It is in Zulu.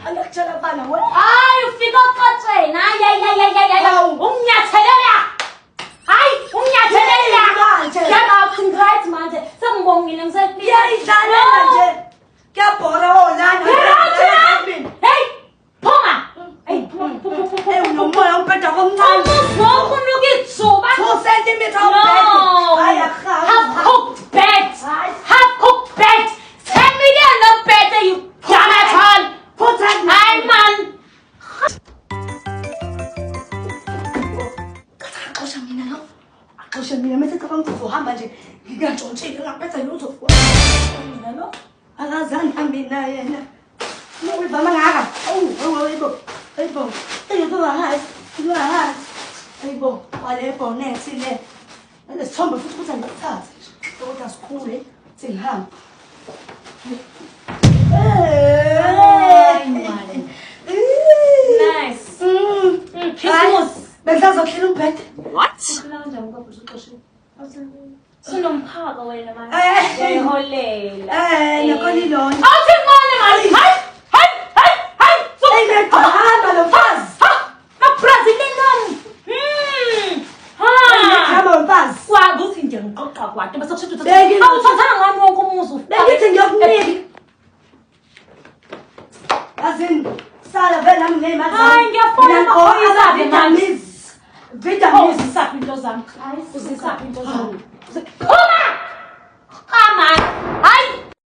Angakutshela mfana wena. Hayi ufika oqathweni. Hayi. Unginyathelela. Hayi, unginyathelela. Yaba congrats manje. Sengibongile ngisephila. Ngiyayidlalela nje. Kuyabhora olana. Hey, phuma. Hey, Hey, unomoya umpeda komncane. Umuzi unuka 2 centimeter No. umpeda. Half cooked bed. Half cooked bed. 10 million no better, you damn it all. Put that Hey, man. Axosha mina lo. Axosha mina mase cabanga uzohamba nje. Ngingatshontshile ngaphetha lutho. Mina lo. Akazange hambe na yena. Uyiva mangaka. Ayibo. Ayibo. Ayibo hayi. Hayi. Ayibo. Wale bonnet le. Lesithombe futhi kuthi ngiyathatha. Kodwa sikhule singihamba. Nice. Bengisazokhila umbhede. What? Sinomphako wena manje. Uyayiholela. Nakolilona. Awuthi ngone manje. Hayi. Hamba lo mfazi. Brazilian nom. Hamba lo mfazi. Kwakuthi nje ngiqoqa kwathi bese kusho ukuthi Beki- awuthathanga ngami wonke umuzi. Bengithi ngiyokunika. Azini sala vele nami ngeyimali. Hayi, ngiyafuna amaphoyisa vitamins. Vitamins uzisaphi into zami? Uzisaphi into zami? Phuma! Come on. Hayi.